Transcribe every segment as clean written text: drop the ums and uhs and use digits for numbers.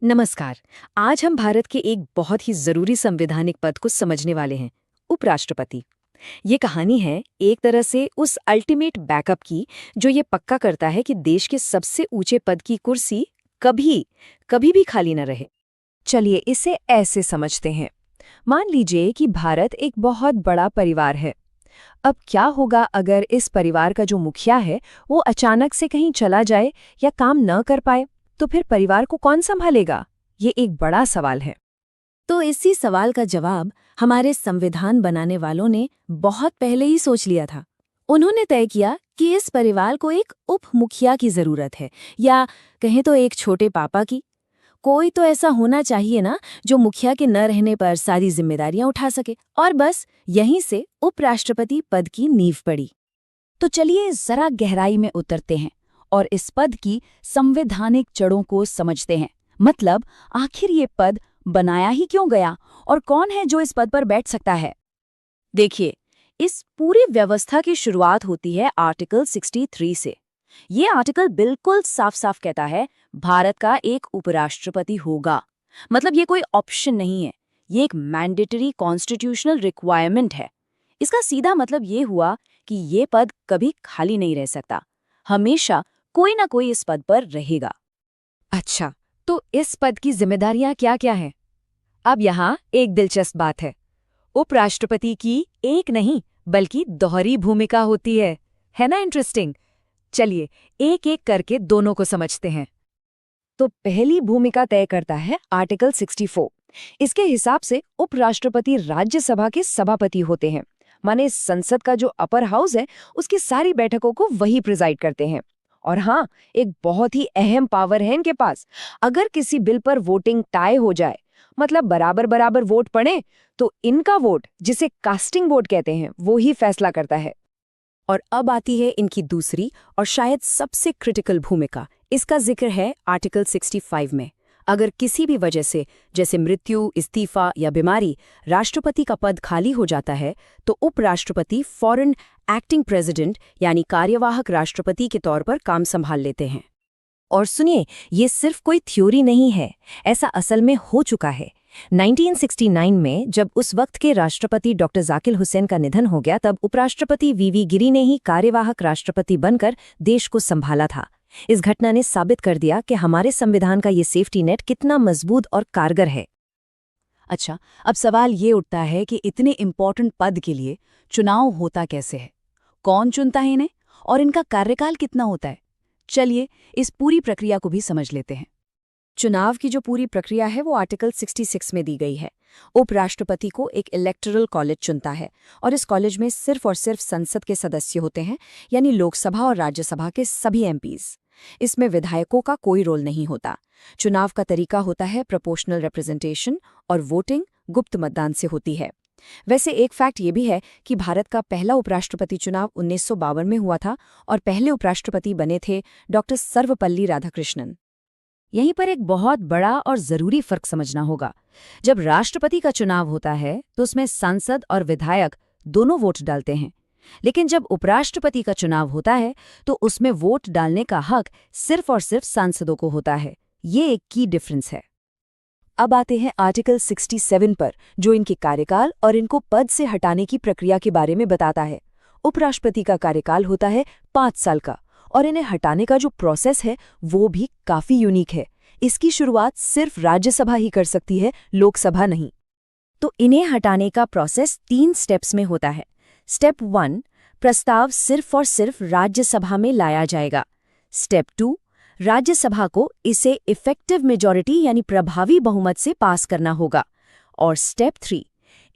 नमस्कार। आज हम भारत के एक बहुत ही जरूरी संवैधानिक पद को समझने वाले हैं, उपराष्ट्रपति। ये कहानी है एक तरह से उस अल्टीमेट बैकअप की, जो ये पक्का करता है कि देश के सबसे ऊंचे पद की कुर्सी कभी कभी भी खाली न रहे। चलिए इसे ऐसे समझते हैं। मान लीजिए कि भारत एक बहुत बड़ा परिवार है। अब क्या होगा अगर इस परिवार का जो मुखिया है वो अचानक से कहीं चला जाए या काम न कर पाए? तो फिर परिवार को कौन संभालेगा? ये एक बड़ा सवाल है। तो इसी सवाल का जवाब हमारे संविधान बनाने वालों ने बहुत पहले ही सोच लिया था। उन्होंने तय किया कि इस परिवार को एक उप मुखिया की जरूरत है, या कहें तो एक छोटे पापा की। कोई तो ऐसा होना चाहिए ना, जो मुखिया के न रहने पर सारी जिम्मेदारियां उठा सके। और बस यहीं से उपराष्ट्रपति पद की नींव पड़ी। तो चलिए जरा गहराई में उतरते हैं और इस पद की संवैधानिक जड़ों को समझते हैं। मतलब आखिर ये पद बनाया ही क्यों गया और कौन है जो इस पद पर बैठ सकता है? देखिए, इस पूरी व्यवस्था की शुरुआत होती है आर्टिकल 63 से। ये आर्टिकल बिल्कुल साफ साफ कहता है, भारत का एक उपराष्ट्रपति होगा। मतलब ये कोई ऑप्शन नहीं है, ये एक मैंडेटरी कॉन्स्टिट्यूशनल रिक्वायरमेंट है। इसका सीधा मतलब ये हुआ कि ये पद कभी खाली नहीं रह सकता। हमेशा कोई ना कोई इस पद पर रहेगा। अच्छा, तो इस पद की जिम्मेदारियां क्या-क्या हैं? अब यहाँ एक दिलचस्प बात है। उपराष्ट्रपति की एक नहीं बल्कि दोहरी भूमिका होती है ना इंटरेस्टिंग? चलिए एक एक करके दोनों को समझते हैं। तो पहली भूमिका तय करता है आर्टिकल 64। इसके हिसाब से उपराष्ट्रपति राज्यसभा के सभापति होते हैं। माने संसद का जो अपर हाउस है उसकी सारी बैठकों को वही प्रिजाइड करते हैं। और हाँ, एक बहुत ही अहम पावर है इनके पास। अगर किसी बिल पर वोटिंग टाई हो जाए, मतलब बराबर बराबर वोट पड़े, तो इनका वोट, जिसे कास्टिंग वोट कहते हैं, वो ही फैसला करता है। और अब आती है इनकी दूसरी और शायद सबसे क्रिटिकल भूमिका। इसका जिक्र है आर्टिकल 65 में। अगर किसी भी वजह से, जैसे मृत्यु, इस्तीफा या बीमारी, राष्ट्रपति का पद खाली हो जाता है, तो उपराष्ट्रपति फौरन एक्टिंग प्रेसिडेंट यानी कार्यवाहक राष्ट्रपति के तौर पर काम संभाल लेते हैं। और सुनिए, ये सिर्फ कोई थ्योरी नहीं है, ऐसा असल में हो चुका है। 1969 में जब उस वक्त के राष्ट्रपति डॉक्टर जाकिर हुसैन का निधन हो गया, तब उपराष्ट्रपति वीवी गिरी ने ही कार्यवाहक राष्ट्रपति बनकर देश को संभाला था। इस घटना ने साबित कर दिया कि हमारे संविधान का ये सेफ्टी नेट कितना मजबूत और कारगर है। अच्छा, अब सवाल ये उठता है कि इतने इम्पोर्टेंट पद के लिए चुनाव होता कैसे है? कौन चुनता है इन्हें और इनका कार्यकाल कितना होता है? चलिए इस पूरी प्रक्रिया को भी समझ लेते हैं। चुनाव की जो पूरी प्रक्रिया है वो आर्टिकल 66 में दी गई है। उपराष्ट्रपति को एक इलेक्टोरल कॉलेज चुनता है, और इस कॉलेज में सिर्फ और सिर्फ संसद के सदस्य होते हैं, यानी लोकसभा और राज्यसभा के सभी एमपीज। इसमें विधायकों का कोई रोल नहीं होता। चुनाव का तरीका होता है प्रोपोर्शनल रिप्रेजेंटेशन, और वोटिंग गुप्त मतदान से होती है। वैसे एक फैक्ट ये भी है कि भारत का पहला उपराष्ट्रपति चुनाव 1952 में हुआ था, और पहले उपराष्ट्रपति बने थे डॉक्टर सर्वपल्ली राधाकृष्णन। यहीं पर एक बहुत बड़ा और जरूरी फर्क समझना होगा। जब राष्ट्रपति का चुनाव होता है तो उसमें सांसद और विधायक दोनों वोट डालते हैं, लेकिन जब उपराष्ट्रपति का चुनाव होता है तो उसमें वोट डालने का हक सिर्फ और सिर्फ सांसदों को होता है। ये एक की डिफरेंस है। अब आते हैं आर्टिकल 67 पर, जो इनके कार्यकाल और इनको पद से हटाने की प्रक्रिया के बारे में बताता है। उपराष्ट्रपति का कार्यकाल होता है 5 साल का, और इन्हें हटाने का जो प्रोसेस है वो भी काफी यूनिक है। इसकी शुरुआत सिर्फ राज्यसभा ही कर सकती है, लोकसभा नहीं। तो इन्हें हटाने का प्रोसेस 3 स्टेप्स में होता है। स्टेप 1, प्रस्ताव सिर्फ और सिर्फ राज्यसभा में लाया जाएगा। स्टेप 2, राज्यसभा को इसे इफेक्टिव मेजॉरिटी यानी प्रभावी बहुमत से पास करना होगा। और स्टेप 3,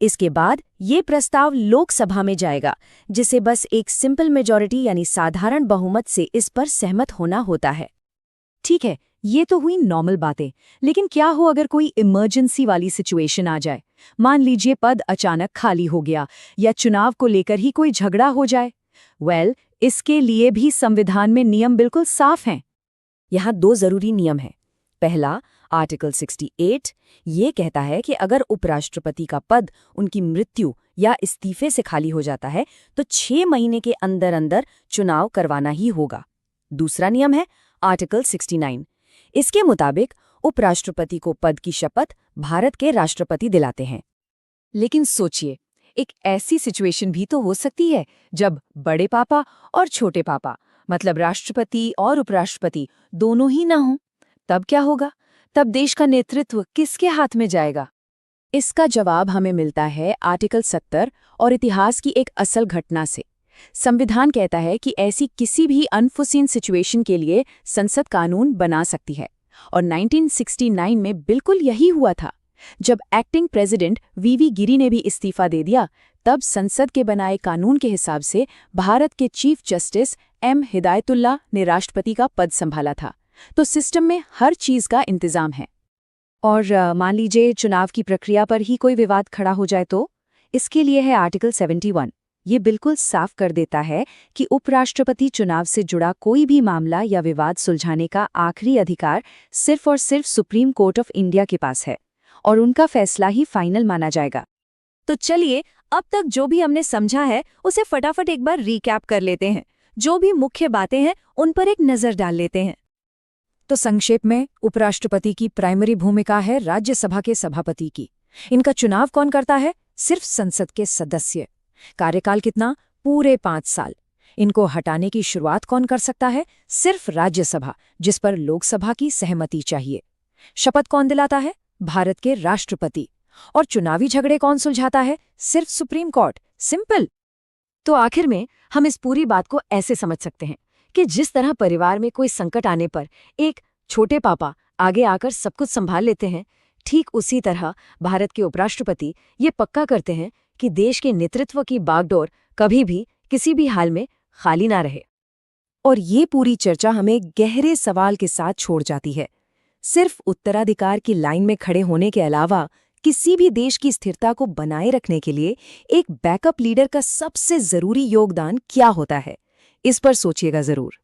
इसके बाद ये प्रस्ताव लोकसभा में जाएगा, जिसे बस एक सिंपल मेजॉरिटी यानी साधारण बहुमत से इस पर सहमत होना होता है। ठीक है, ये तो हुई नॉर्मल बातें, लेकिन क्या हो अगर कोई इमरजेंसी वाली सिचुएशन आ जाए? मान लीजिए पद अचानक खाली हो गया, या चुनाव को लेकर ही कोई झगड़ा हो जाए। इसके लिए भी संविधान में नियम बिल्कुल साफ हैं। यहाँ 2 जरूरी नियम हैं। पहला, आर्टिकल 68, ये कहता है कि अगर उपराष्ट्रपति का पद उनकी मृत्यु या इस्तीफे से खाली हो जाता है तो 6 महीने के अंदर अंदर चुनाव करवाना ही होगा। दूसरा नियम है आर्टिकल 69। इसके मुताबिक उपराष्ट्रपति को पद की शपथ भारत के राष्ट्रपति दिलाते हैं। लेकिन सोचिए, एक ऐसी सिचुएशन भी तो हो सकती है जब बड़े पापा और छोटे पापा, मतलब राष्ट्रपति और उपराष्ट्रपति दोनों ही ना हों। तब क्या होगा? तब देश का नेतृत्व किसके हाथ में जाएगा? इसका जवाब हमें मिलता है आर्टिकल 70 और इतिहास की एक असल घटना से। संविधान कहता है कि ऐसी किसी भी अनफोर्सीन सिचुएशन के लिए संसद कानून बना सकती है, और 1969 में बिल्कुल यही हुआ था। जब एक्टिंग प्रेसिडेंट वीवी गिरी ने भी इस्तीफा दे दिया, तब संसद के बनाए कानून के हिसाब से भारत के चीफ जस्टिस एम हिदायतुल्लाह ने राष्ट्रपति का पद संभाला था। तो सिस्टम में हर चीज का इंतजाम है। और मान लीजिए चुनाव की प्रक्रिया पर ही कोई विवाद खड़ा हो जाए तो इसके लिए है आर्टिकल 71। ये बिल्कुल साफ कर देता है कि उपराष्ट्रपति चुनाव से जुड़ा कोई भी मामला या विवाद सुलझाने का आखिरी अधिकार सिर्फ और सिर्फ सुप्रीम कोर्ट ऑफ इंडिया के पास है, और उनका फैसला ही फाइनल माना जाएगा। तो चलिए, अब तक जो भी हमने समझा है उसे फटाफट एक बार रिकैप कर लेते हैं। जो भी मुख्य बातें हैं उन पर एक नजर डाल लेते हैं। तो संक्षेप में, उपराष्ट्रपति की प्राइमरी भूमिका है राज्यसभा के सभापति की। इनका चुनाव कौन करता है? सिर्फ संसद के सदस्य। कार्यकाल कितना? पूरे 5 साल। इनको हटाने की शुरुआत कौन कर सकता है? सिर्फ राज्यसभा, जिस पर लोकसभा की सहमति चाहिए। शपथ कौन दिलाता है? भारत के राष्ट्रपति। और चुनावी झगड़े कौन सुलझाता है? सिर्फ सुप्रीम कोर्ट। सिंपल। तो आखिर में हम इस पूरी बात को ऐसे समझ सकते हैं कि जिस तरह परिवार में कोई संकट आने पर एक छोटे पापा आगे आकर सब कुछ संभाल लेते हैं, ठीक उसी तरह भारत के उपराष्ट्रपति ये पक्का करते हैं कि देश के नेतृत्व की बागडोर कभी भी किसी भी हाल में खाली ना रहे। और ये पूरी चर्चा हमें गहरे सवाल के साथ छोड़ जाती है। सिर्फ उत्तराधिकार की लाइन में खड़े होने के अलावा किसी भी देश की स्थिरता को बनाए रखने के लिए एक बैकअप लीडर का सबसे जरूरी योगदान क्या होता है? इस पर सोचिएगा जरूर।